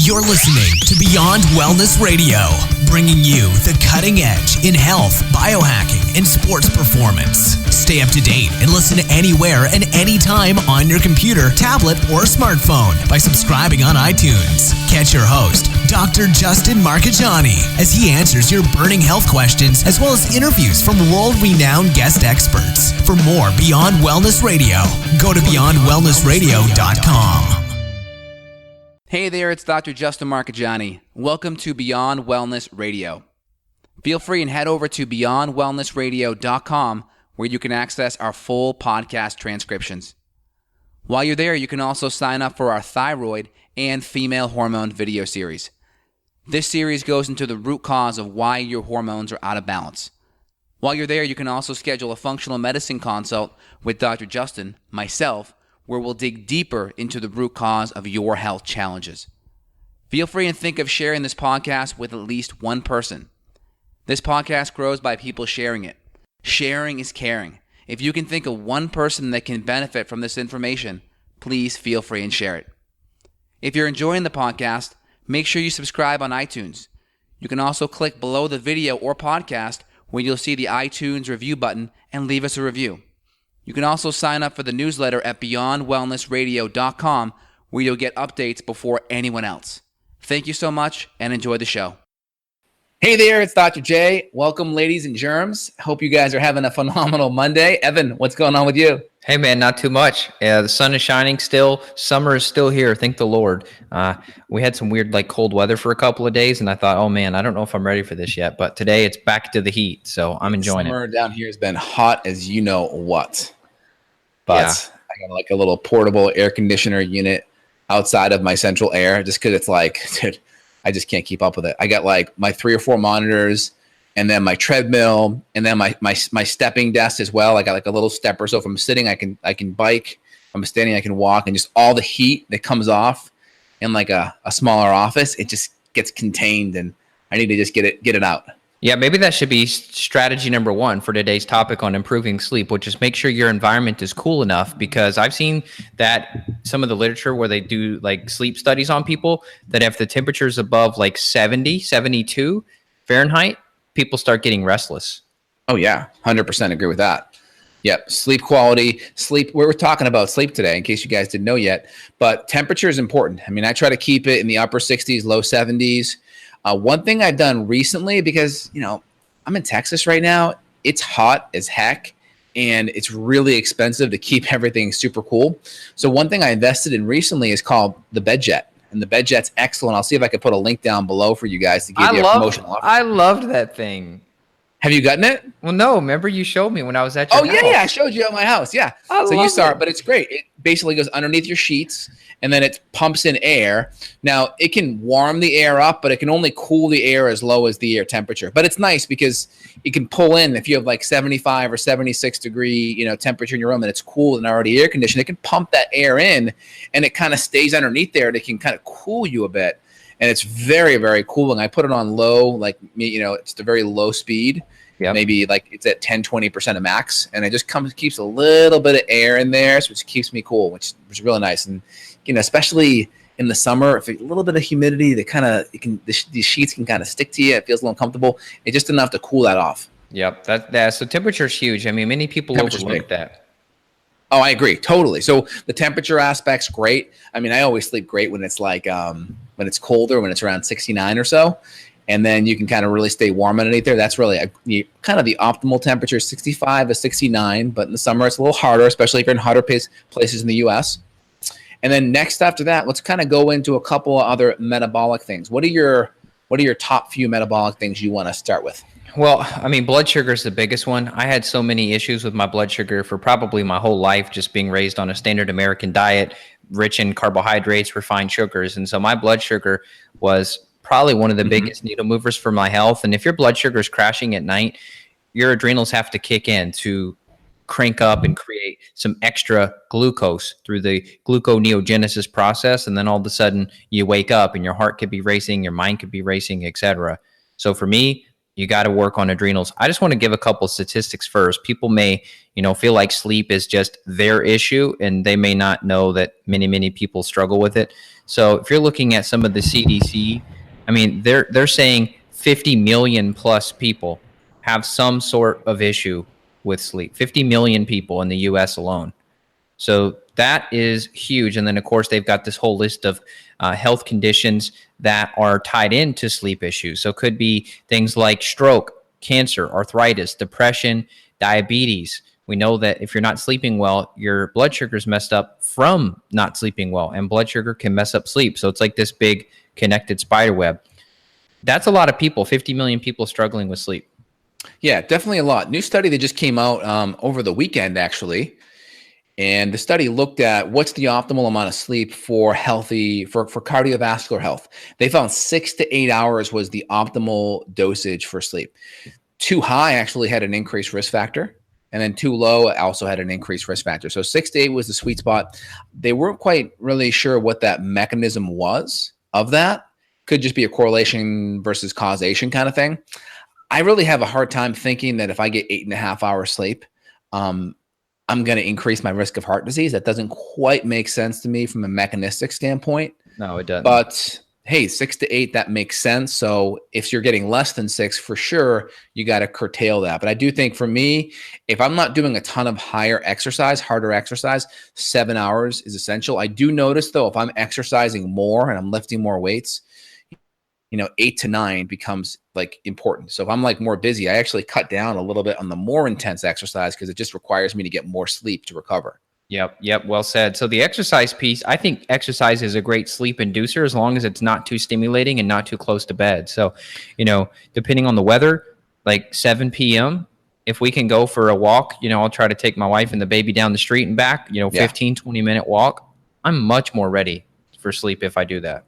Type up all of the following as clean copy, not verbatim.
You're listening to Beyond Wellness Radio, bringing you the cutting edge in health, biohacking, and sports performance. Stay up to date and listen anywhere and anytime on your computer, tablet, or smartphone by subscribing on iTunes. Catch your host, Dr. Justin Marcagiani, as he answers your burning health questions as well as interviews from world-renowned guest experts. For more Beyond Wellness Radio, go to beyondwellnessradio.com. Hey there, it's Dr. Justin Marcagiani. Welcome to Beyond Wellness Radio. Feel free and head over to beyondwellnessradio.com where you can access our full podcast transcriptions. While you're there, you can also sign up for our thyroid and female hormone video series. This series goes into the root cause of why your hormones are out of balance. While you're there, you can also schedule a functional medicine consult with Dr. Justin, myself, where we'll dig deeper into the root cause of your health challenges. Feel free and think of sharing this podcast with at least one person. This podcast grows by people sharing it. Sharing is caring. If you can think of one person that can benefit from this information, please feel free and share it. If you're enjoying the podcast, make sure you subscribe on iTunes. You can also click below the video or podcast where you'll see the iTunes review button and leave us a review. You can also sign up for the newsletter at beyondwellnessradio.com where you'll get updates before anyone else. Thank you so much and enjoy the show. Hey there, it's Dr. J. Welcome, ladies and germs. Hope you guys are having a phenomenal Monday. Evan, what's going on with you? Hey man, not too much. The sun is shining still. Summer is still here. Thank the Lord. We had some weird cold weather for a couple of days, and I thought, oh man, I don't know if I'm ready for this yet. But today it's back to the heat, so I'm enjoying Summer it. down here has been hot as you know what. But yeah. I got a little portable air conditioner unit outside of my central air just because it's dude, I just can't keep up with it. I got my 3 or 4 monitors, and then my treadmill, and then my stepping desk as well. I got a little stepper, so if I'm sitting, I can bike. If I'm standing, I can walk, and just all the heat that comes off in a smaller office, it just gets contained, and I need to just get it out. Yeah, maybe that should be strategy number 1 for today's topic on improving sleep, which is make sure your environment is cool enough, because I've seen that some of the literature where they do sleep studies on people that if the temperature is above 70, 72 Fahrenheit, people start getting restless. Oh yeah, 100% agree with that. Yep, sleep quality, we're talking about sleep today in case you guys didn't know yet, but temperature is important. I mean, I try to keep it in the upper 60s, low 70s. One thing I've done recently, because, I'm in Texas right now, it's hot as heck, and it's really expensive to keep everything super cool. So one thing I invested in recently is called the BedJet, and the BedJet's excellent. I'll see if I can put a link down below for you guys to give you a promotional offer. I loved that thing. Have you gotten it? Well, no. Remember you showed me when I was at your house. Yeah, I showed you at my house. Yeah. So you saw it, but it's great. It basically goes underneath your sheets, and then it pumps in air. Now, it can warm the air up, but it can only cool the air as low as the air temperature. But it's nice because it can pull in if you have 75 or 76 degree, temperature in your room and it's cool and already air conditioned. It can pump that air in, and it kind of stays underneath there, and it can kind of cool you a bit. And it's very, very cooling. I put it on low, it's the very low speed. Yep. Maybe it's at 10-20% of max, and it just keeps a little bit of air in there, so it keeps me cool, which is really nice. And especially in the summer, if a little bit of humidity, these sheets can kind of stick to you. It feels a little uncomfortable. It's just enough to cool that off. Yep, so temperature is huge. I mean, many people overlook that. Oh, I agree totally. So the temperature aspect's great. I mean, I always sleep great when it's when it's colder, when it's around 69 or so. And then you can kind of really stay warm underneath there. That's really kind of the optimal temperature, 65 to 69. But in the summer, it's a little harder, especially if you're in hotter places in the U.S. And then next after that, let's kind of go into a couple of other metabolic things. What are your top few metabolic things you want to start with? Well, I mean, blood sugar is the biggest one. I had so many issues with my blood sugar for probably my whole life, just being raised on a standard American diet, rich in carbohydrates, refined sugars. And so my blood sugar was probably one of the biggest needle movers for my health. And if your blood sugar is crashing at night, your adrenals have to kick in to crank up and create some extra glucose through the gluconeogenesis process. And then all of a sudden you wake up and your heart could be racing, your mind could be racing, etc. So for me, You got to work on adrenals. I just want to give a couple statistics first. People may, feel like sleep is just their issue, and they may not know that many people struggle with it. So if you're looking at some of the CDC, I mean, they're saying 50 million plus people have some sort of issue with sleep. 50 million people in the US alone. So that is huge. And then, of course, they've got this whole list of health conditions that are tied into sleep issues. So it could be things like stroke, cancer, arthritis, depression, diabetes. We know that if you're not sleeping well, your blood sugar is messed up from not sleeping well, and blood sugar can mess up sleep. So it's like this big connected spider web. That's a lot of people, 50 million people struggling with sleep. Yeah, definitely a lot. New study that just came out over the weekend, actually. And the study looked at what's the optimal amount of sleep for cardiovascular health. They found 6 to 8 hours was the optimal dosage for sleep. Too high actually had an increased risk factor, and then too low also had an increased risk factor. So 6 to 8 was the sweet spot. They weren't quite really sure what that mechanism was of that. Could just be a correlation versus causation kind of thing. I really have a hard time thinking that if I get 8.5 hours sleep, I'm going to increase my risk of heart disease. That doesn't quite make sense to me from a mechanistic standpoint. No, it doesn't. But hey, 6 to 8, that makes sense. So if you're getting less than 6, for sure, you got to curtail that. But I do think for me, if I'm not doing a ton of harder exercise, 7 hours is essential. I do notice though, if I'm exercising more and I'm lifting more weights, 8 to 9 becomes like important. So if I'm like more busy, I actually cut down a little bit on the more intense exercise because it just requires me to get more sleep to recover. Yep. Well said. So the exercise piece, I think exercise is a great sleep inducer as long as it's not too stimulating and not too close to bed. So, depending on the weather, like 7 p.m., if we can go for a walk, I'll try to take my wife and the baby down the street and back, 15, 20-minute walk. I'm much more ready for sleep if I do that.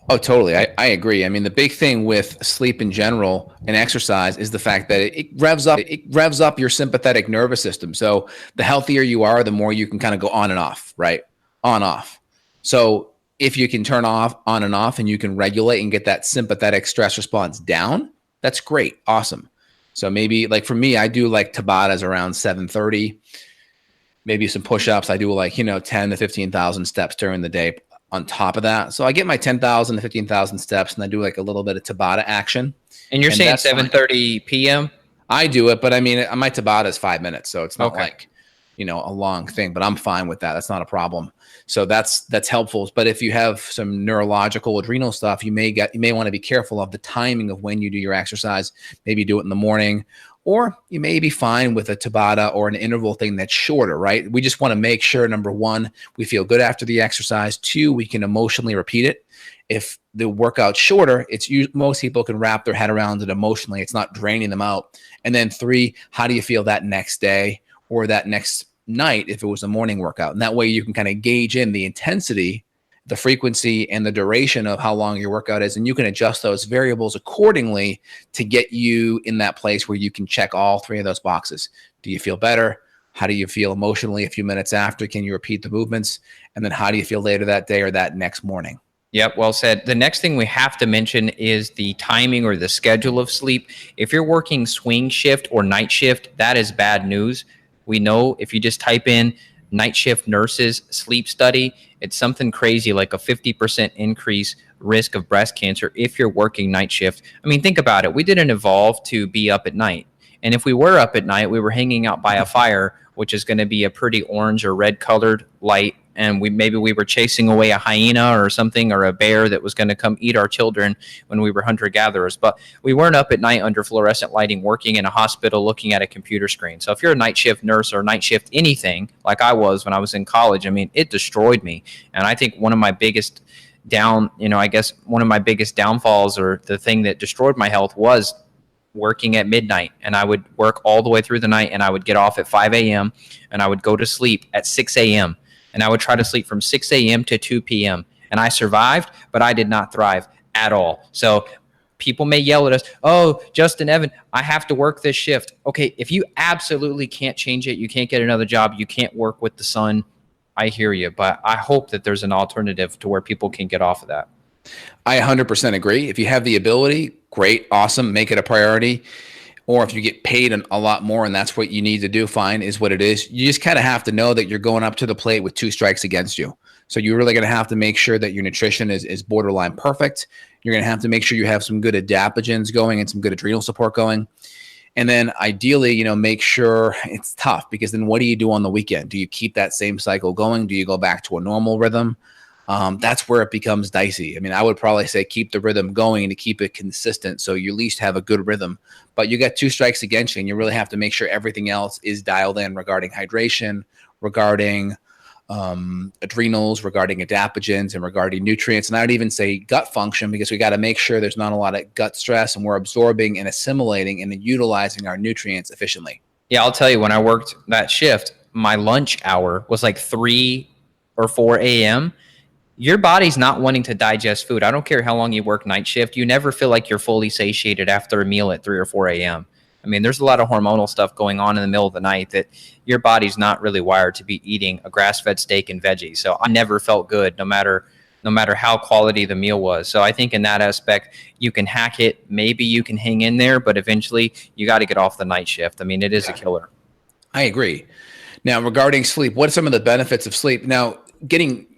Oh, totally. I agree. I mean, the big thing with sleep in general and exercise is the fact that it revs up your sympathetic nervous system. So the healthier you are, the more you can kind of go on and off, right? On, off. So if you can turn off, on and off, and you can regulate and get that sympathetic stress response down, that's great. Awesome. So maybe like for me, I do like Tabatas around 7:30, maybe some push-ups. I do like, 10 to 15,000 steps during the day on top of that. So I get my 10,000 to 15,000 steps and I do like a little bit of Tabata action. And you're saying 7:30 p.m.? I do it, but I mean, my Tabata is 5 minutes. So it's not like, a long thing, but I'm fine with that. That's not a problem. So that's helpful. But if you have some neurological adrenal stuff, you may want to be careful of the timing of when you do your exercise. Maybe do it in the morning, or you may be fine with a Tabata or an interval thing that's shorter, right? We just want to make sure, number one, we feel good after the exercise. 2, we can emotionally repeat it. If the workout's shorter, most people can wrap their head around it emotionally. It's not draining them out. And then 3, how do you feel that next day or that next night if it was a morning workout? And that way you can kind of gauge in the intensity, the frequency, and the duration of how long your workout is. And you can adjust those variables accordingly to get you in that place where you can check all 3 of those boxes. Do you feel better? How do you feel emotionally a few minutes after? Can you repeat the movements? And then how do you feel later that day or that next morning? Yep, well said. The next thing we have to mention is the timing or the schedule of sleep. If you're working swing shift or night shift, that is bad news. We know if you just type in night shift nurses sleep study, it's something crazy like a 50% increase risk of breast cancer if you're working night shift. I mean, think about it. We didn't evolve to be up at night. And if we were up at night, we were hanging out by a fire, which is going to be a pretty orange or red colored light. And maybe we were chasing away a hyena or something, or a bear that was going to come eat our children when we were hunter-gatherers. But we weren't up at night under fluorescent lighting, working in a hospital, looking at a computer screen. So if you're a night shift nurse or night shift anything, like I was when I was in college, I mean, it destroyed me. And I think one of my biggest downfalls, or the thing that destroyed my health, was working at midnight. And I would work all the way through the night, and I would get off at 5 a.m. and I would go to sleep at 6 a.m. And I would try to sleep from 6 a.m. to 2 p.m. And I survived, but I did not thrive at all. So people may yell at us, oh, Justin, Evan, I have to work this shift. Okay, if you absolutely can't change it, you can't get another job, you can't work with the sun, I hear you. But I hope that there's an alternative to where people can get off of that. I 100% agree. If you have the ability, great, awesome, make it a priority. Or if you get paid a lot more and that's what you need to do, fine, is what it is. You just kind of have to know that you're going up to the plate with 2 strikes against you. So you're really going to have to make sure that your nutrition is borderline perfect. You're going to have to make sure you have some good adaptogens going and some good adrenal support going. And then ideally, make sure it's tough, because then what do you do on the weekend? Do you keep that same cycle going? Do you go back to a normal rhythm? That's where it becomes dicey. I mean, I would probably say keep the rhythm going to keep it consistent, so you at least have a good rhythm. But you got 2 strikes against you, and you really have to make sure everything else is dialed in regarding hydration, regarding adrenals, regarding adaptogens, and regarding nutrients. And I would even say gut function, because we got to make sure there's not a lot of gut stress and we're absorbing and assimilating and utilizing our nutrients efficiently. Yeah, I'll tell you, when I worked that shift, my lunch hour was like 3 or 4 a.m. Your body's not wanting to digest food. I don't care how long you work night shift. You never feel like you're fully satiated after a meal at 3 or 4 a.m. I mean, there's a lot of hormonal stuff going on in the middle of the night that your body's not really wired to be eating a grass-fed steak and veggies. So I never felt good, no matter how quality the meal was. So I think in that aspect, you can hack it. Maybe you can hang in there, but eventually you got to get off the night shift. I mean, it is a killer. I agree. Now, regarding sleep, what are some of the benefits of sleep? Now,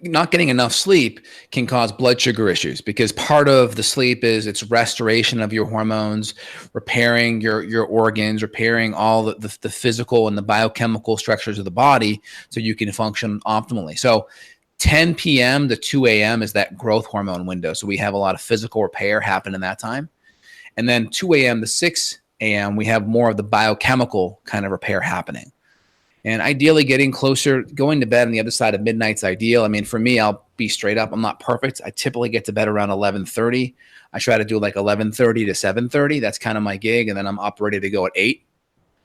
not getting enough sleep can cause blood sugar issues, because part of the sleep is it's restoration of your hormones, repairing your organs, repairing all the physical and the biochemical structures of the body so you can function optimally. So 10 p.m. to 2 a.m. is that growth hormone window. So we have a lot of physical repair happen in that time. And then 2 a.m. to 6 a.m., we have more of the biochemical kind of repair happening. And ideally going to bed on the other side of midnight's ideal. I mean, for me, I'll be straight up, I'm not perfect. I typically get to bed around 11:30. I try to do like 11:30 to 7:30. That's kind of my gig. And then I'm up ready to go at 8.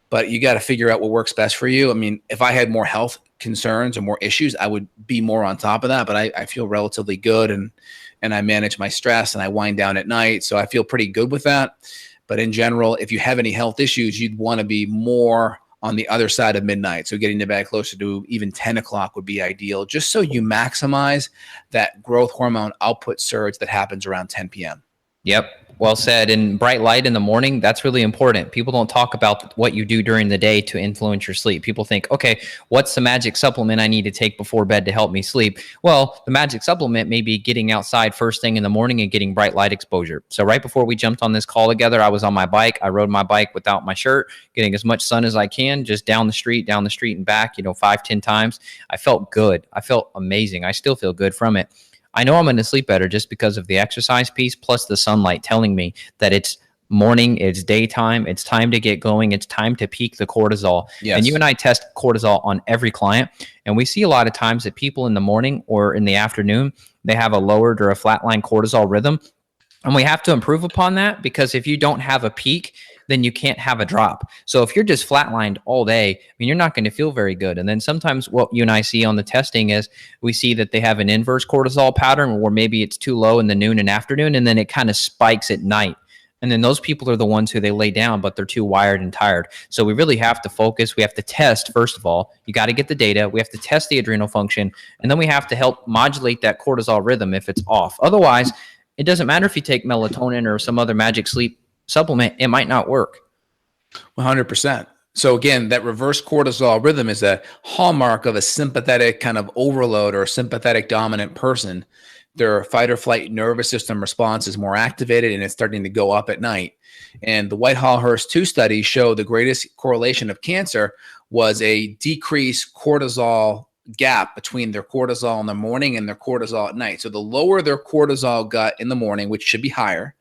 But you got to figure out what works best for you. I mean, if I had more health concerns or more issues, I would be more on top of that. But I feel relatively good, and I manage my stress, and I wind down at night. So I feel pretty good with that. But in general, if you have any health issues, you'd want to be more on the other side of midnight. So getting to bed closer to even 10 o'clock would be ideal, just so you maximize that growth hormone output surge that happens around 10 p.m. Yep. Well said. And bright light in the morning, that's really important. People don't talk about what you do during the day to influence your sleep. People think, okay, what's the magic supplement I need to take before bed to help me sleep? Well, the magic supplement may be getting outside first thing in the morning and getting bright light exposure. So right before we jumped on this call together, I was on my bike. I rode my bike without my shirt, getting as much sun as I can, just down the street and back, 5-10 times. I felt good. I felt amazing. I still feel good from it. I know I'm going to sleep better just because of the exercise piece, plus the sunlight telling me that it's morning, it's daytime, it's time to get going, it's time to peak the cortisol. Yes. And you and I test cortisol on every client, and we see a lot of times that people in the morning or in the afternoon, they have a lowered or a flatline cortisol rhythm. And we have to improve upon that, because if you don't have a peak, then you can't have a drop. So if you're just flatlined all day, I mean, you're not going to feel very good. And then sometimes what you and I see on the testing is we see that they have an inverse cortisol pattern, where maybe it's too low in the noon and afternoon, and then it kind of spikes at night. And then those people are the ones who they lay down, but they're too wired and tired. So we really have to focus. We have to test, first of all. You got to get the data. We have to test the adrenal function. And then we have to help modulate that cortisol rhythm if it's off. Otherwise, it doesn't matter if you take melatonin or some other magic sleep supplement, it might not work. 100%. So again, that reverse cortisol rhythm is a hallmark of a sympathetic kind of overload or a sympathetic dominant person. Their fight or flight nervous system response is more activated, and it's starting to go up at night. And the Whitehall-Hurst 2 study showed the greatest correlation of cancer was a decreased cortisol gap between their cortisol in the morning and their cortisol at night. So the lower their cortisol got in the morning, which should be higher,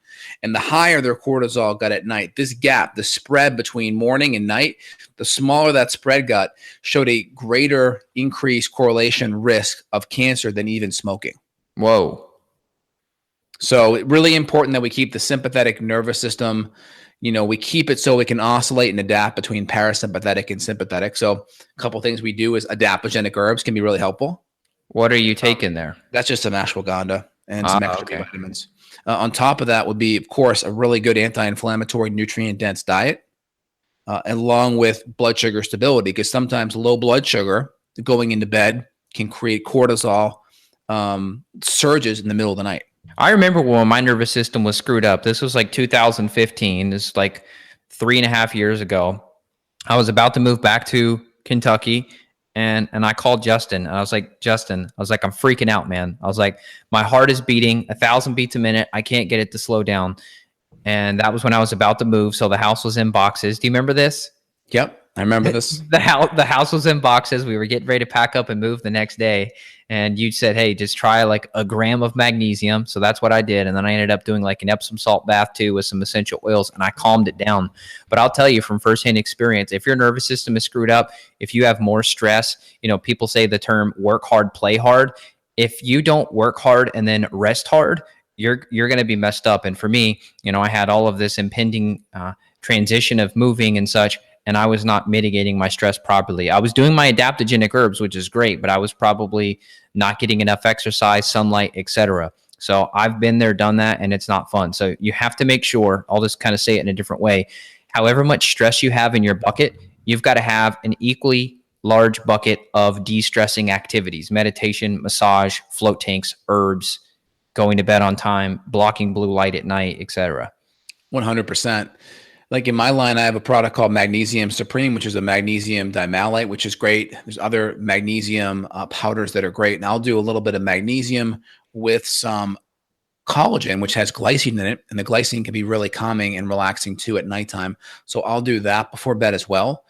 and the higher their cortisol got at night, this gap, the spread between morning and night, the smaller that spread got, showed a greater increased correlation risk of cancer than even smoking. Whoa. So it's really important that we keep the sympathetic nervous system, we keep it so we can oscillate and adapt between parasympathetic and sympathetic. So a couple things we do is adaptogenic herbs can be really helpful. What are you taking there? That's just some ashwagandha and some extra vitamins. On top of that would be, of course, a really good anti-inflammatory, nutrient-dense diet, along with blood sugar stability, because sometimes low blood sugar going into bed can create cortisol surges in the middle of the night. I remember when my nervous system was screwed up. This was like 2015. This is like 3.5 years ago. I was about to move back to Kentucky, and I called Justin. And I was like, Justin, I was like, I'm freaking out, man. I was like, my heart is beating 1,000 beats a minute. I can't get it to slow down. And that was when I was about to move. So the house was in boxes. Do you remember this? Yep, I remember this. The house was in boxes. We were getting ready to pack up and move the next day. And you said, hey, just try like a gram of magnesium. So that's what I did. And then I ended up doing like an Epsom salt bath too with some essential oils, and I calmed it down. But I'll tell you from firsthand experience, if your nervous system is screwed up, if you have more stress, people say the term work hard, play hard. If you don't work hard and then rest hard, you're going to be messed up. And for me, I had all of this impending transition of moving and such, and I was not mitigating my stress properly. I was doing my adaptogenic herbs, which is great, but I was probably not getting enough exercise, sunlight, etc. So I've been there, done that, and it's not fun. So you have to make sure, I'll just kind of say it in a different way, however much stress you have in your bucket, you've got to have an equally large bucket of de-stressing activities: meditation, massage, float tanks, herbs, going to bed on time, blocking blue light at night, etc. 100%. Like in my line, I have a product called Magnesium Supreme, which is a magnesium dimalate, which is great. There's other magnesium powders that are great. And I'll do a little bit of magnesium with some collagen, which has glycine in it. And the glycine can be really calming and relaxing too at nighttime. So I'll do that before bed as well.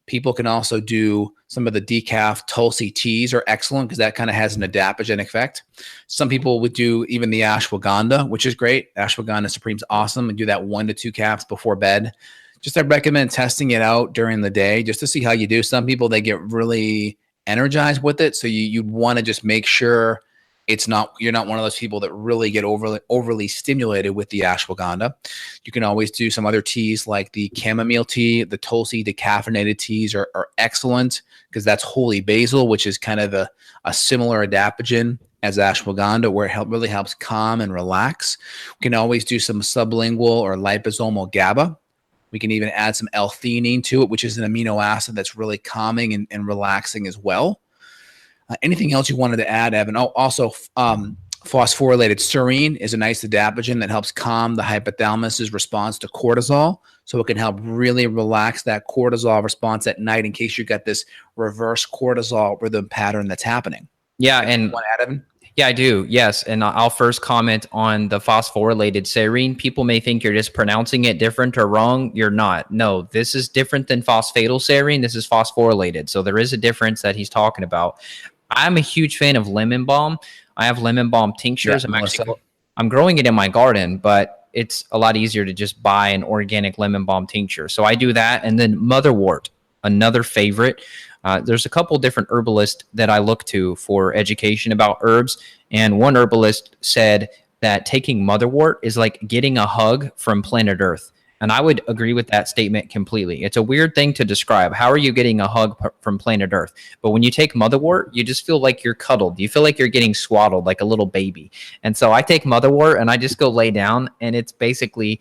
People can also do some of the decaf Tulsi teas are excellent because that kind of has an adaptogenic effect. Some people would do even the ashwagandha, which is great. Ashwagandha Supreme's awesome, and do that 1 to 2 caps before bed. Just I recommend testing it out during the day just to see how you do. Some people, they get really energized with it. So you'd want to just make sure you're not one of those people that really get overly stimulated with the ashwagandha. You can always do some other teas like the chamomile tea. The Tulsi decaffeinated teas are excellent because that's holy basil, which is kind of a similar adaptogen as ashwagandha, where it really helps calm and relax. We can always do some sublingual or liposomal GABA. We can even add some L-theanine to it, which is an amino acid that's really calming and relaxing as well. Anything else you wanted to add, Evan? Oh, also, phosphorylated serine is a nice adaptogen that helps calm the hypothalamus's response to cortisol. So it can help really relax that cortisol response at night in case you got this reverse cortisol rhythm pattern that's happening. Yeah, and want to add, Evan? Yeah, I do. Yes. And I'll first comment on the phosphorylated serine. People may think you're just pronouncing it different or wrong. You're not. No, this is different than phosphatidylserine. This is phosphorylated. So there is a difference that he's talking about. I'm a huge fan of lemon balm. I have lemon balm tinctures. Yeah, I'm growing it in my garden, but it's a lot easier to just buy an organic lemon balm tincture. So I do that. And then motherwort, another favorite. There's a couple different herbalists that I look to for education about herbs. And one herbalist said that taking motherwort is like getting a hug from planet Earth. And I would agree with that statement completely. It's a weird thing to describe. How are you getting a hug from planet Earth? But when you take motherwort, you just feel like you're cuddled. You feel like you're getting swaddled like a little baby. And so I take motherwort and I just go lay down, and it's basically,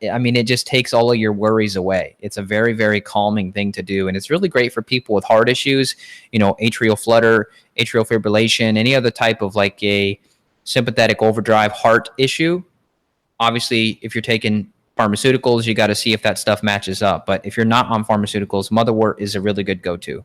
it just takes all of your worries away. It's a very, very calming thing to do. And it's really great for people with heart issues, atrial flutter, atrial fibrillation, any other type of like a sympathetic overdrive heart issue. Obviously, if you're taking pharmaceuticals, you got to see if that stuff matches up. But if you're not on pharmaceuticals, motherwort is a really good go-to.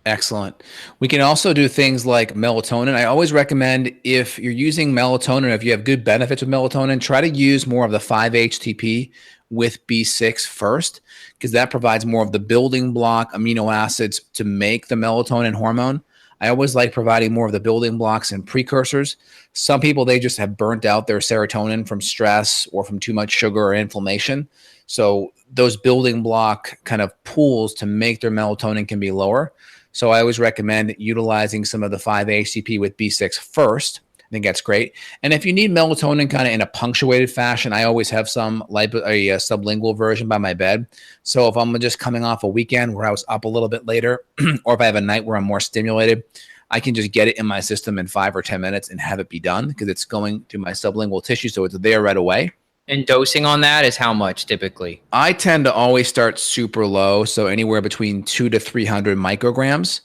Excellent. We can also do things like melatonin. I always recommend, if you're using melatonin, if you have good benefits with melatonin, try to use more of the 5-HTP with B6 first, because that provides more of the building block amino acids to make the melatonin hormone. I always like providing more of the building blocks and precursors. Some people, they just have burnt out their serotonin from stress or from too much sugar or inflammation. So those building block kind of pools to make their melatonin can be lower. So I always recommend utilizing some of the 5-HTP with B6 first. I think that's great. And if you need melatonin kind of in a punctuated fashion, I always have a sublingual version by my bed. So if I'm just coming off a weekend where I was up a little bit later, or if I have a night where I'm more stimulated, I can just get it in my system in 5 or 10 minutes and have it be done, because it's going through my sublingual tissue, so it's there right away. And dosing on that is how much typically? I tend to always start super low, so anywhere between 200 to 300 micrograms,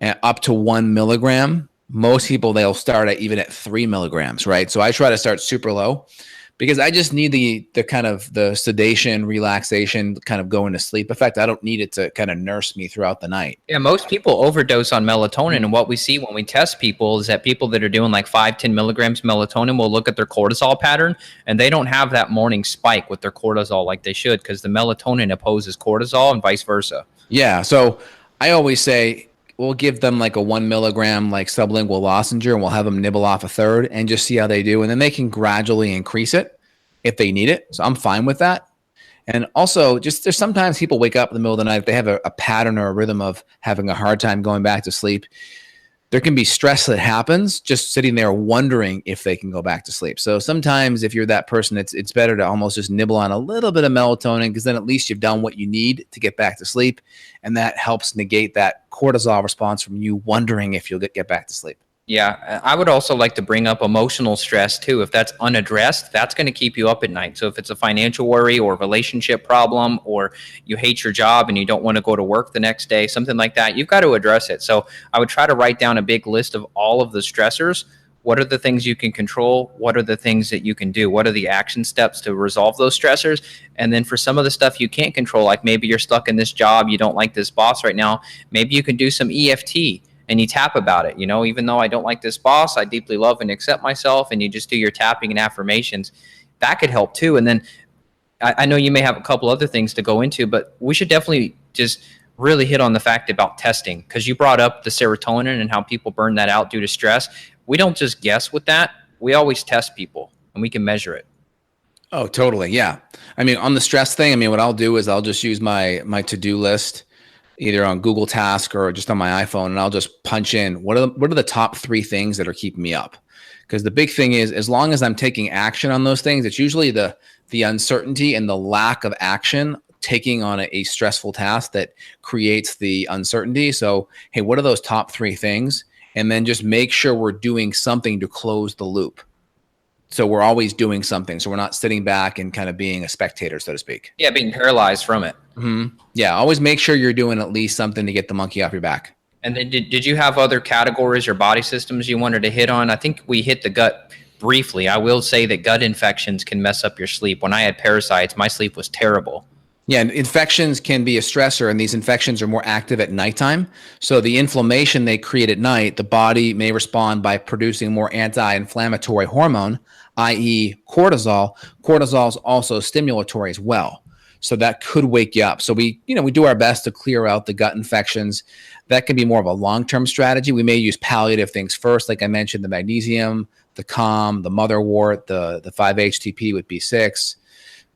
and up to 1 milligram. Most people, they'll start at even at 3 milligrams, right? So I try to start super low because I just need the kind of the sedation, relaxation, kind of going to sleep effect. I don't need it to kind of nurse me throughout the night. Yeah, most people overdose on melatonin. And what we see when we test people is that people that are doing like 5, 10 milligrams melatonin will look at their cortisol pattern, and they don't have that morning spike with their cortisol like they should, because the melatonin opposes cortisol and vice versa. Yeah. So I always say we'll give them like a 1 milligram like sublingual lozenge, and we'll have them nibble off a third and just see how they do. And then they can gradually increase it if they need it. So I'm fine with that. And also, just there's sometimes people wake up in the middle of the night if they have a pattern or a rhythm of having a hard time going back to sleep. There can be stress that happens just sitting there wondering if they can go back to sleep. So sometimes if you're that person, it's better to almost just nibble on a little bit of melatonin, because then at least you've done what you need to get back to sleep. And that helps negate that cortisol response from you wondering if you'll get back to sleep. Yeah, I would also like to bring up emotional stress too. If that's unaddressed, that's going to keep you up at night. So if it's a financial worry or relationship problem, or you hate your job and you don't want to go to work the next day, something like that, you've got to address it. So I would try to write down a big list of all of the stressors. What are the things you can control? What are the things that you can do? What are the action steps to resolve those stressors? And then for some of the stuff you can't control, like maybe you're stuck in this job, you don't like this boss right now, maybe you can do some EFT. And you tap about it, even though I don't like this boss, I deeply love and accept myself. And you just do your tapping and affirmations. That could help too. And then I know you may have a couple other things to go into, but we should definitely just really hit on the fact about testing, because you brought up the serotonin and how people burn that out due to stress. We don't just guess with that. We always test people and we can measure it. Oh, totally. Yeah. I mean, on the stress thing, what I'll do is I'll just use my to-do list, either on Google Task or just on my iPhone, and I'll just punch in what are the top 3 things that are keeping me up. Because the big thing is, as long as I'm taking action on those things, it's usually the uncertainty and the lack of action taking on a stressful task that creates the uncertainty. So, hey, what are those top 3 things? And then just make sure we're doing something to close the loop. So we're always doing something. So we're not sitting back and kind of being a spectator, so to speak. Yeah, being paralyzed from it. Mm-hmm. Yeah, always make sure you're doing at least something to get the monkey off your back. And then did you have other categories or body systems you wanted to hit on? I think we hit the gut briefly. I will say that gut infections can mess up your sleep. When I had parasites, my sleep was terrible. Yeah, and infections can be a stressor, and these infections are more active at nighttime. So the inflammation they create at night, the body may respond by producing more anti-inflammatory hormone, i.e. cortisol. Cortisol is also stimulatory as well. So that could wake you up. So we do our best to clear out the gut infections. That can be more of a long-term strategy. We may use palliative things first, like I mentioned, the magnesium, the COM, the motherwort, the 5-HTP with B6,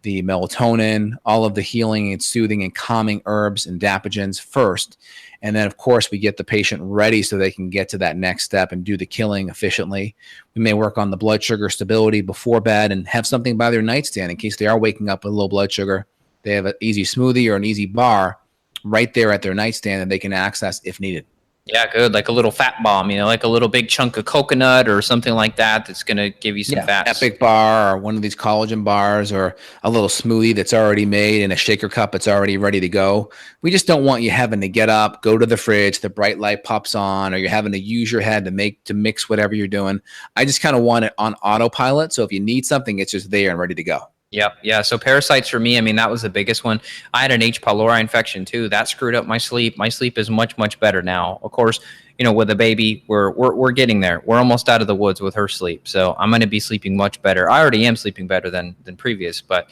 the melatonin, all of the healing and soothing and calming herbs and adaptogens first. And then, of course, we get the patient ready so they can get to that next step and do the killing efficiently. We may work on the blood sugar stability before bed and have something by their nightstand in case they are waking up with low blood sugar. They have an easy smoothie or an easy bar right there at their nightstand that they can access if needed. Yeah, good. Like a little fat bomb, like a little big chunk of coconut or something like that that's going to give you some fats. Epic bar or one of these collagen bars or a little smoothie that's already made in a shaker cup that's already ready to go. We just don't want you having to get up, go to the fridge, the bright light pops on, or you're having to use your head to mix whatever you're doing. I just kind of want it on autopilot. So if you need something, it's just there and ready to go. Yep. Yeah. So parasites for me, that was the biggest one. I had an H. pylori infection too. That screwed up my sleep. My sleep is much, much better now. Of course, with a baby, we're getting there. We're almost out of the woods with her sleep. So I'm going to be sleeping much better. I already am sleeping better than previous, but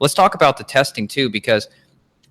let's talk about the testing too, because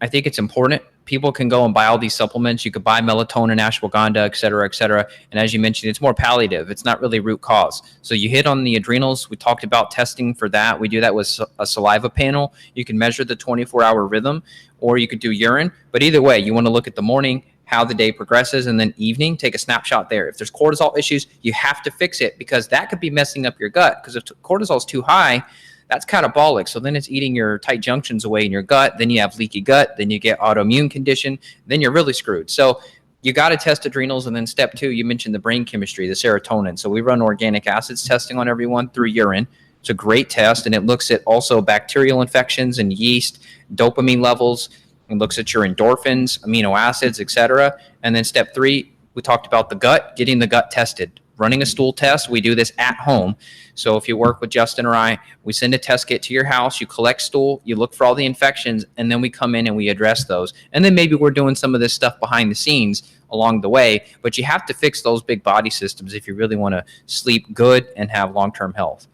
I think it's important. People can go and buy all these supplements. You could buy melatonin, ashwagandha, et cetera, et cetera. And as you mentioned, it's more palliative. It's not really root cause. So you hit on the adrenals. We talked about testing for that. We do that with a saliva panel. You can measure the 24-hour rhythm, or you could do urine. But either way, you want to look at the morning, how the day progresses, and then evening, take a snapshot there. If there's cortisol issues, you have to fix it, because that could be messing up your gut. Because if cortisol is too high, that's catabolic. So then it's eating your tight junctions away in your gut. Then you have leaky gut. Then you get autoimmune condition. Then you're really screwed. So you got to test adrenals. And then step 2, you mentioned the brain chemistry, the serotonin. So we run organic acids testing on everyone through urine. It's a great test. And it looks at also bacterial infections and yeast, dopamine levels. It looks at your endorphins, amino acids, et cetera. And then step 3, we talked about the gut, getting the gut tested, running a stool test. We do this at home. So if you work with Justin or I, we send a test kit to your house, you collect stool, you look for all the infections, and then we come in and we address those. And then maybe we're doing some of this stuff behind the scenes along the way, but you have to fix those big body systems if you really want to sleep good and have long-term health.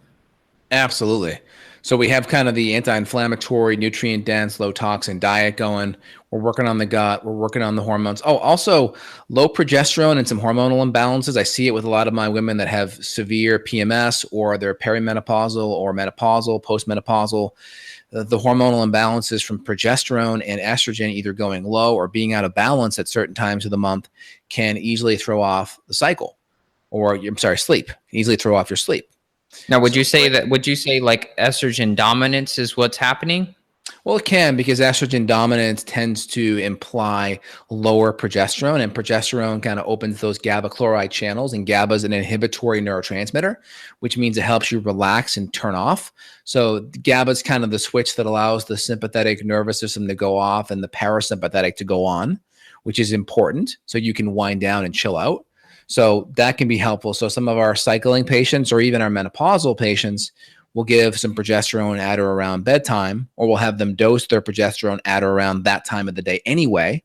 Absolutely. So we have kind of the anti-inflammatory, nutrient-dense, low-toxin diet going. We're working on the gut. We're working on the hormones. Oh, also low progesterone and some hormonal imbalances. I see it with a lot of my women that have severe PMS or they're perimenopausal or menopausal, postmenopausal. The hormonal imbalances from progesterone and estrogen either going low or being out of balance at certain times of the month can easily throw off the cycle sleep, easily throw off your sleep. Now, would you say like estrogen dominance is what's happening? Well, it can, because estrogen dominance tends to imply lower progesterone, and progesterone kind of opens those GABA chloride channels, and GABA is an inhibitory neurotransmitter, which means it helps you relax and turn off. So GABA is kind of the switch that allows the sympathetic nervous system to go off and the parasympathetic to go on, which is important so you can wind down and chill out. So that can be helpful. So some of our cycling patients or even our menopausal patients will give some progesterone at or around bedtime, or we'll have them dose their progesterone at or around that time of the day anyway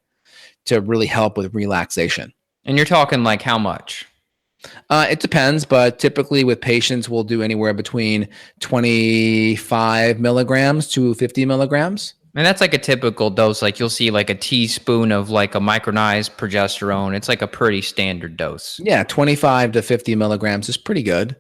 to really help with relaxation. And you're talking like how much? It depends, but typically with patients, we'll do anywhere between 25 milligrams to 50 milligrams. And that's like a typical dose. Like you'll see like a teaspoon of like a micronized progesterone. It's like a pretty standard dose. Yeah, 25 to 50 milligrams is pretty good.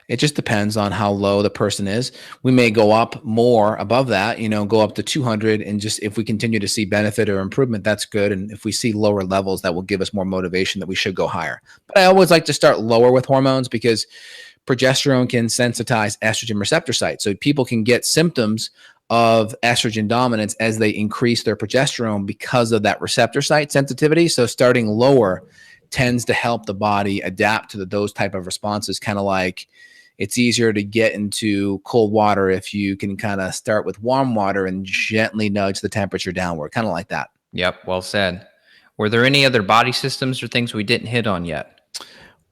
It just depends on how low the person is. We may go up more above that, go up to 200. And just if we continue to see benefit or improvement, that's good. And if we see lower levels, that will give us more motivation that we should go higher. But I always like to start lower with hormones because progesterone can sensitize estrogen receptor sites. So people can get symptoms of estrogen dominance as they increase their progesterone because of that receptor site sensitivity. So starting lower tends to help the body adapt to those type of responses. Kind of like it's easier to get into cold water if you can kind of start with warm water and gently nudge the temperature downward, kind of like that. Yep, well said. Were there any other body systems or things we didn't hit on yet?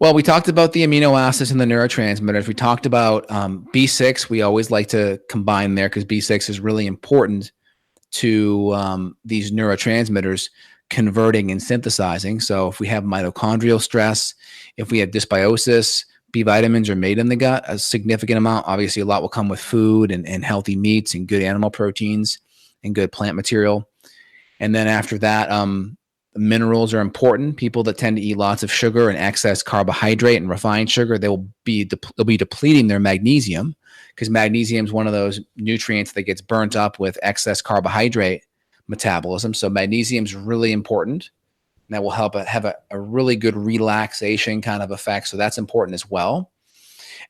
Well, we talked about the amino acids and the neurotransmitters. We talked about B6. We always like to combine there because B6 is really important to these neurotransmitters converting and synthesizing. So if we have mitochondrial stress, if we have dysbiosis, B vitamins are made in the gut, a significant amount. Obviously, a lot will come with food and healthy meats and good animal proteins and good plant material. And then after that, minerals are important. People that tend to eat lots of sugar and excess carbohydrate and refined sugar, they'll be depleting their magnesium, because magnesium is one of those nutrients that gets burnt up with excess carbohydrate metabolism. So magnesium is really important. And that will help have a really good relaxation kind of effect. So that's important as well.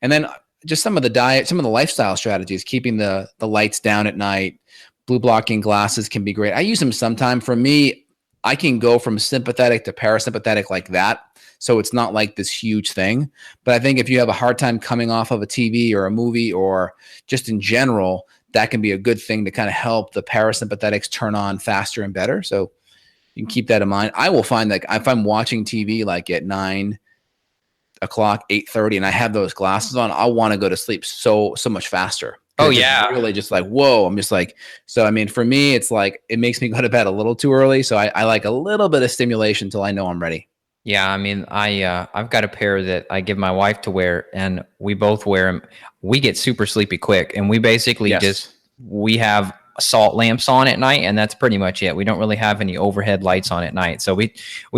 And then just some of the diet, some of the lifestyle strategies, keeping the lights down at night, blue blocking glasses can be great. I use them sometime. For me, I can go from sympathetic to parasympathetic like that. So it's not like this huge thing. But I think if you have a hard time coming off of a TV or a movie or just in general, that can be a good thing to kind of help the parasympathetics turn on faster and better. So you can keep that in mind. I will find that if I'm watching TV like at 9 o'clock, 8:30, and I have those glasses on, I'll want to go to sleep so much faster. Oh, yeah. Really just like, whoa. I'm just like, so, I mean, for me, it's like, it makes me go to bed a little too early. So I like a little bit of stimulation till I know I'm ready. Yeah. I mean, I've got a pair that I give my wife to wear, and we both wear them. We get super sleepy quick, and we basically we have salt lamps on at night, and that's pretty much it. We don't really have any overhead lights on at night. So we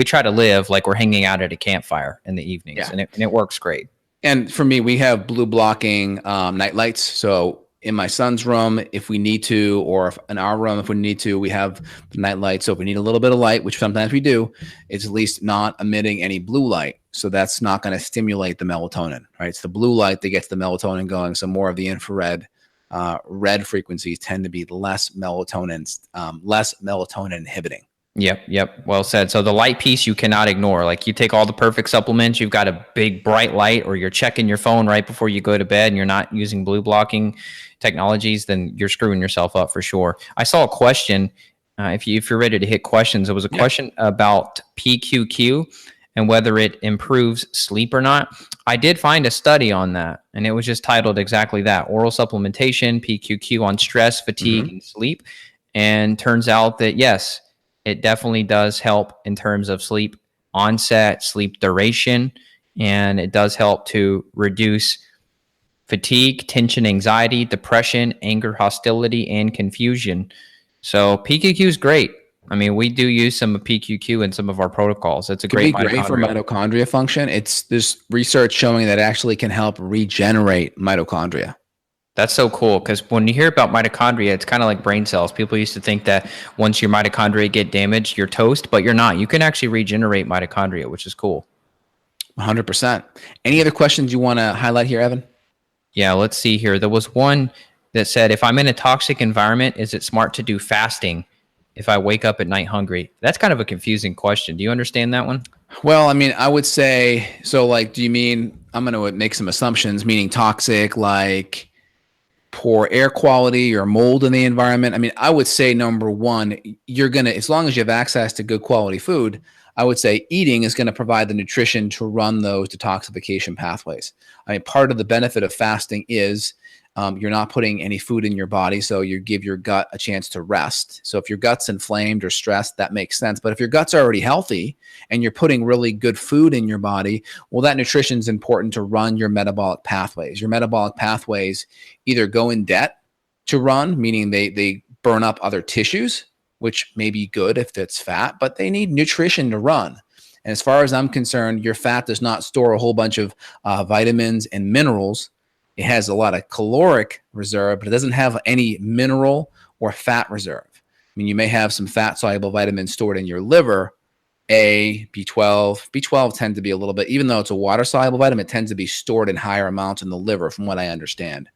try to live like we're hanging out at a campfire in the evenings, and it works great. And for me, we have blue blocking night lights. So in my son's room, if we need to, or in our room, if we need to, we have the night light. So if we need a little bit of light, which sometimes we do, it's at least not emitting any blue light. So that's not going to stimulate the melatonin, right? It's the blue light that gets the melatonin going. So more of the infrared, red frequencies tend to be less melatonin inhibiting. Yep. Well said. So the light piece you cannot ignore. Like you take all the perfect supplements, you've got a big bright light, or you're checking your phone right before you go to bed and you're not using blue blocking technologies, then you're screwing yourself up for sure. I saw a question. If you're ready to hit questions, there was a question about PQQ. and whether it improves sleep or not. I did find a study on that, and it was just titled exactly that: oral supplementation, PQQ on stress, fatigue, and sleep. And turns out that, yes, it definitely does help in terms of sleep onset, sleep duration, and it does help to reduce fatigue, tension, anxiety, depression, anger, hostility, and confusion. So PQQ is great. I mean, we do use some of PQQ in some of our protocols. It's a great for mitochondria function. There's research showing that it actually can help regenerate mitochondria. That's so cool, because when you hear about mitochondria, it's kind of like brain cells. People used to think that once your mitochondria get damaged, you're toast, but you're not. You can actually regenerate mitochondria, which is cool. 100%. Any other questions you want to highlight here, Evan? Yeah, let's see here. There was one that said, if I'm in a toxic environment, is it smart to do fasting if I wake up at night hungry? That's kind of a confusing question. Do you understand that one? Well, I mean, I would say, so like, do you mean, I'm going to make some assumptions, meaning toxic, like poor air quality or mold in the environment? I mean, I would say number one, you're going to, as long as you have access to good quality food, I would say eating is going to provide the nutrition to run those detoxification pathways. I mean, part of the benefit of fasting is you're not putting any food in your body, so you give your gut a chance to rest. So if your gut's inflamed or stressed, that makes sense. But if your gut's already healthy and you're putting really good food in your body, well, that nutrition is important to run your metabolic pathways. Your metabolic pathways either go in debt to run, meaning they burn up other tissues, which may be good if it's fat, but they need nutrition to run. And as far as I'm concerned, your fat does not store a whole bunch of vitamins and minerals. It has a lot of caloric reserve, but it doesn't have any mineral or fat reserve. I mean, you may have some fat-soluble vitamins stored in your liver, A, B12. B12 tend to be a little bit, even though it's a water-soluble vitamin, it tends to be stored in higher amounts in the liver, from what I understand.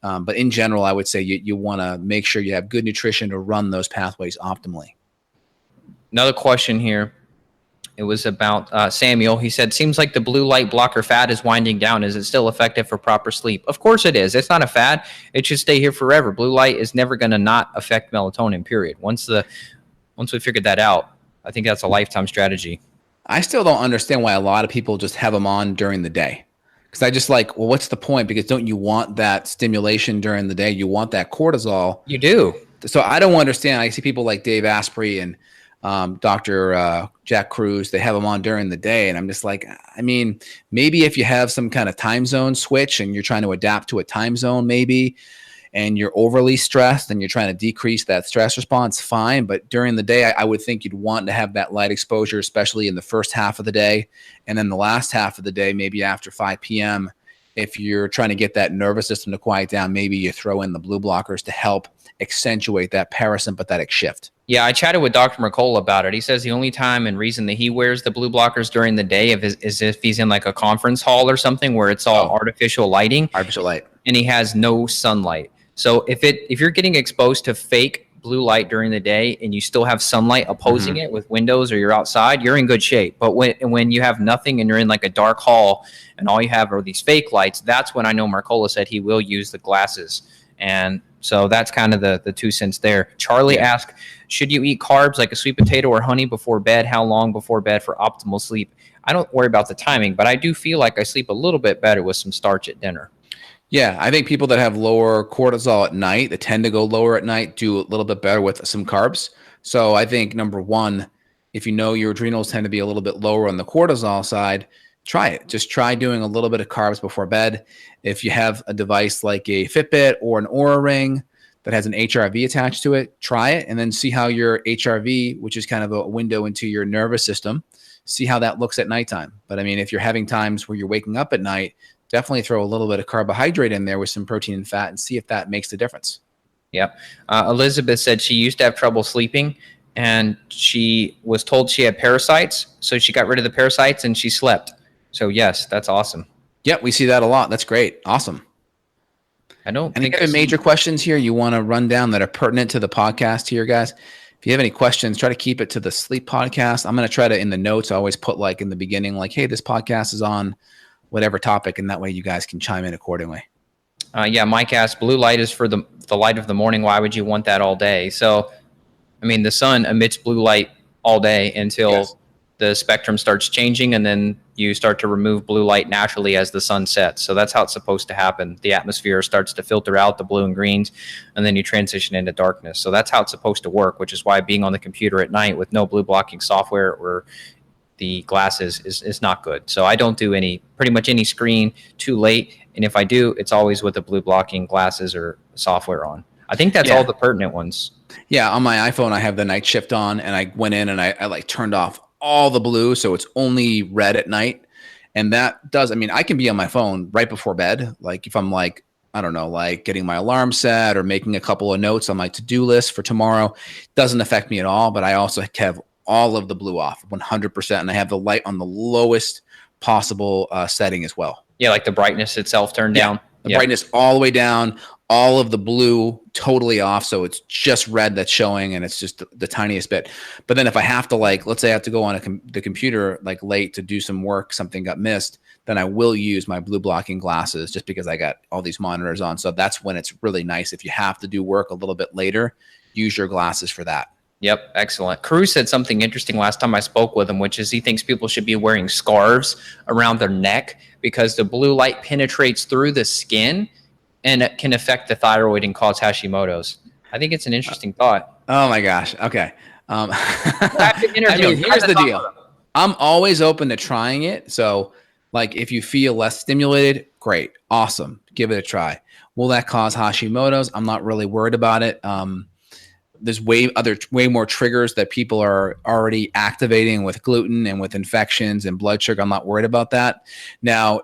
But in general, I would say you want to make sure you have good nutrition to run those pathways optimally. Another question here. It was about Samuel. He said, seems like the blue light blocker fad is winding down. Is it still effective for proper sleep? Of course it is. It's not a fad. It should stay here forever. Blue light is never going to not affect melatonin, period. Once we figured that out, I think that's a lifetime strategy. I still don't understand why a lot of people just have them on during the day. Because I just like, well, what's the point? Because don't you want that stimulation during the day? You want that cortisol. You do. So I don't understand. I see people like Dave Asprey and Dr. Jack Cruz, they have them on during the day. And I'm just like, I mean, maybe if you have some kind of time zone switch and you're trying to adapt to a time zone, maybe, and you're overly stressed and you're trying to decrease that stress response, fine. But during the day, I would think you'd want to have that light exposure, especially in the first half of the day. And then the last half of the day, maybe after 5 p.m., if you're trying to get that nervous system to quiet down, maybe you throw in the blue blockers to help accentuate that parasympathetic shift. Yeah, I chatted with Dr. Mercola about it. He says the only time and reason that he wears the blue blockers during the day is if he's in like a conference hall or something where it's all artificial lighting. Artificial light. And he has no sunlight. So if you're getting exposed to fake blue light during the day and you still have sunlight opposing it with windows or you're outside, you're in good shape. But when you have nothing and you're in like a dark hall and all you have are these fake lights, that's when I know Mercola said he will use the glasses. And so that's kind of the 2 cents there. Charlie asked, should you eat carbs like a sweet potato or honey before bed? How long before bed for optimal sleep? I don't worry about the timing, but I do feel like I sleep a little bit better with some starch at dinner. Yeah, I think people that have lower cortisol at night, that tend to go lower at night, do a little bit better with some carbs. So I think number one, if you know your adrenals tend to be a little bit lower on the cortisol side, try it. Just try doing a little bit of carbs before bed. If you have a device like a Fitbit or an Oura Ring that has an HRV attached to it, try it and then see how your HRV, which is kind of a window into your nervous system, see how that looks at nighttime. But I mean, if you're having times where you're waking up at night, definitely throw a little bit of carbohydrate in there with some protein and fat and see if that makes the difference. Yep. Elizabeth said she used to have trouble sleeping and she was told she had parasites. So she got rid of the parasites and she slept. So yes, that's awesome. Yep, we see that a lot. That's great. Awesome. Any other major questions here you want to run down that are pertinent to the podcast here, guys? If you have any questions, try to keep it to the sleep podcast. I'm going to try to, in the notes, always put like in the beginning, like, hey, this podcast is on whatever topic, and that way you guys can chime in accordingly. Yeah, Mike asked, blue light is for the light of the morning. Why would you want that all day? So, I mean, the sun emits blue light all day until the spectrum starts changing, and then you start to remove blue light naturally as the sun sets. So that's how it's supposed to happen. The atmosphere starts to filter out the blue and greens, and then you transition into darkness. So that's how it's supposed to work, which is why being on the computer at night with no blue blocking software or the glasses is not good. So I don't do pretty much any screen too late. And if I do, it's always with the blue blocking glasses or software on. I think that's all the pertinent ones. Yeah, on my iPhone, I have the night shift on, and I went in and I like turned off all the blue, so it's only red at night. And that does, I mean, I can be on my phone right before bed. Like if I'm like, I don't know, like getting my alarm set or making a couple of notes on my to-do list for tomorrow, doesn't affect me at all. But I also have all of the blue off 100%. And I have the light on the lowest possible setting as well. Yeah, like the brightness itself turned down. The brightness all the way down, all of the blue totally off. So it's just red that's showing, and it's just the tiniest bit. But then if I have to, like, let's say I have to go on the computer like late to do some work, something got missed, then I will use my blue blocking glasses just because I got all these monitors on. So that's when it's really nice. If you have to do work a little bit later, use your glasses for that. Yep, excellent. Cruz said something interesting last time I spoke with him, which is he thinks people should be wearing scarves around their neck because the blue light penetrates through the skin and it can affect the thyroid and cause Hashimoto's. I think it's an interesting thought. Oh my gosh. Okay. I mean, here's the deal. I'm always open to trying it. So like if you feel less stimulated, great. Awesome. Give it a try. Will that cause Hashimoto's? I'm not really worried about it. There's way more triggers that people are already activating with gluten and with infections and blood sugar. I'm not worried about that. Now,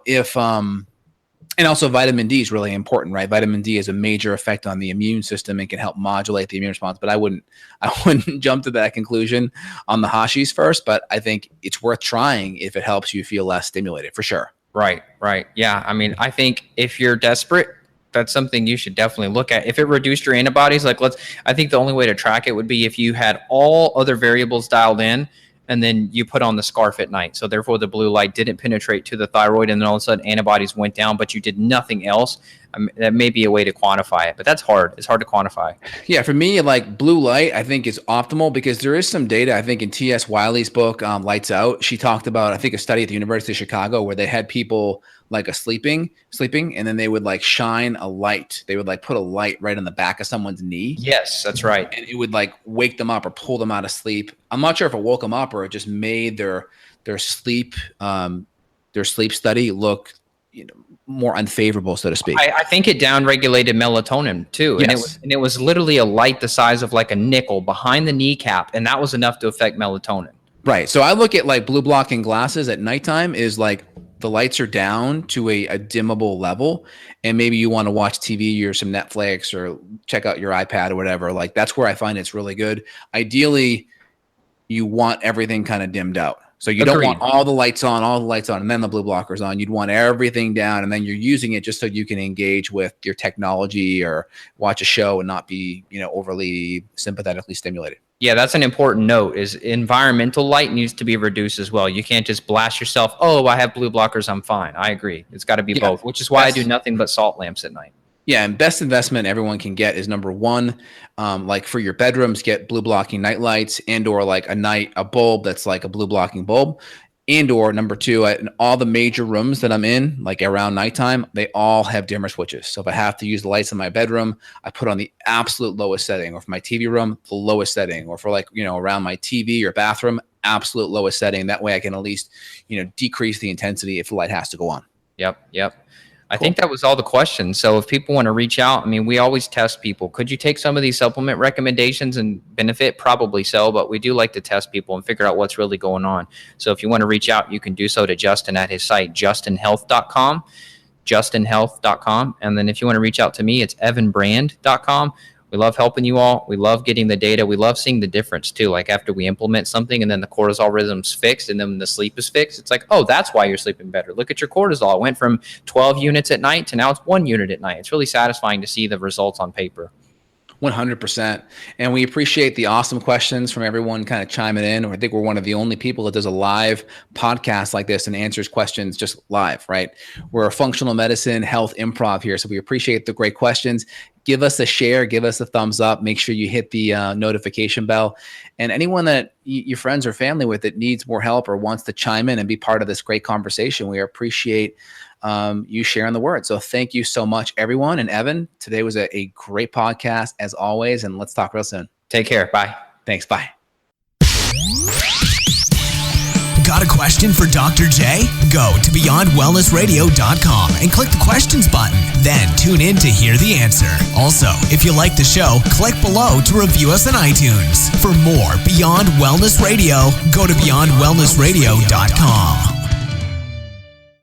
and also vitamin D is really important, right? Vitamin D has a major effect on the immune system and can help modulate the immune response. But I wouldn't jump to that conclusion on the Hashis first, but I think it's worth trying if it helps you feel less stimulated, for sure. Right. Yeah. I mean, I think if you're desperate, that's something you should definitely look at. If it reduced your antibodies, I think the only way to track it would be if you had all other variables dialed in and then you put on the scarf at night. So therefore the blue light didn't penetrate to the thyroid and then all of a sudden antibodies went down, but you did nothing else. That may be a way to quantify it, but that's hard. It's hard to quantify. Yeah, for me, like blue light, I think is optimal because there is some data, I think in T.S. Wiley's book, Lights Out, she talked about, I think a study at the University of Chicago where they had people like sleeping, and then they would like shine a light. They would like put a light right on the back of someone's knee. Yes, that's right. And it would like wake them up or pull them out of sleep. I'm not sure if it woke them up or it just made their sleep study look, more unfavorable, so to speak. I think it downregulated melatonin too. Yes. And it was literally a light the size of like a nickel behind the kneecap, and that was enough to affect melatonin. Right. So I look at like blue blocking glasses at nighttime is like the lights are down to a dimmable level, and maybe you want to watch TV or some Netflix or check out your iPad or whatever. Like that's where I find it's really good. Ideally, you want everything kind of dimmed out. So you don't want all the lights on, and then the blue blockers on. You'd want everything down, and then you're using it just so you can engage with your technology or watch a show and not be, overly sympathetically stimulated. Yeah, that's an important note is environmental light needs to be reduced as well. You can't just blast yourself. Oh, I have blue blockers, I'm fine. I agree. It's got to be both, which is why I do nothing but salt lamps at night. Yeah, and best investment everyone can get is number one, like for your bedrooms, get blue blocking night lights and or like a bulb that's like a blue blocking bulb. And or number two, in all the major rooms that I'm in, like around nighttime, they all have dimmer switches. So if I have to use the lights in my bedroom, I put on the absolute lowest setting, or for my TV room, the lowest setting, or for like, around my TV or bathroom, absolute lowest setting. That way I can at least, decrease the intensity if the light has to go on. Yep. I think that was all the questions. So if people want to reach out, I mean, we always test people. Could you take some of these supplement recommendations and benefit? Probably so, but we do like to test people and figure out what's really going on. So if you want to reach out, you can do so to Justin at his site, justinhealth.com. And then if you want to reach out to me, it's evanbrand.com. We love helping you all. We love getting the data. We love seeing the difference too. Like after we implement something and then the cortisol rhythm's fixed and then the sleep is fixed, it's like, oh, that's why you're sleeping better. Look at your cortisol. It went from 12 units at night to now it's 1 unit at night. It's really satisfying to see the results on paper. 100%. And we appreciate the awesome questions from everyone kind of chiming in. I think we're one of the only people that does a live podcast like this and answers questions just live, right? We're a functional medicine, health improv here. So we appreciate the great questions. give us a share, give us a thumbs up. Make sure you hit the notification bell. And anyone that your friends or family with that needs more help or wants to chime in and be part of this great conversation, we appreciate you sharing the word. So thank you so much, everyone. And Evan, today was a great podcast as always. And let's talk real soon. Take care. Bye. Thanks. Bye. Got a question for Dr. J? Go to beyondwellnessradio.com and click the questions button. Then tune in to hear the answer. Also, if you like the show, click below to review us on iTunes. For more Beyond Wellness Radio, go to beyondwellnessradio.com.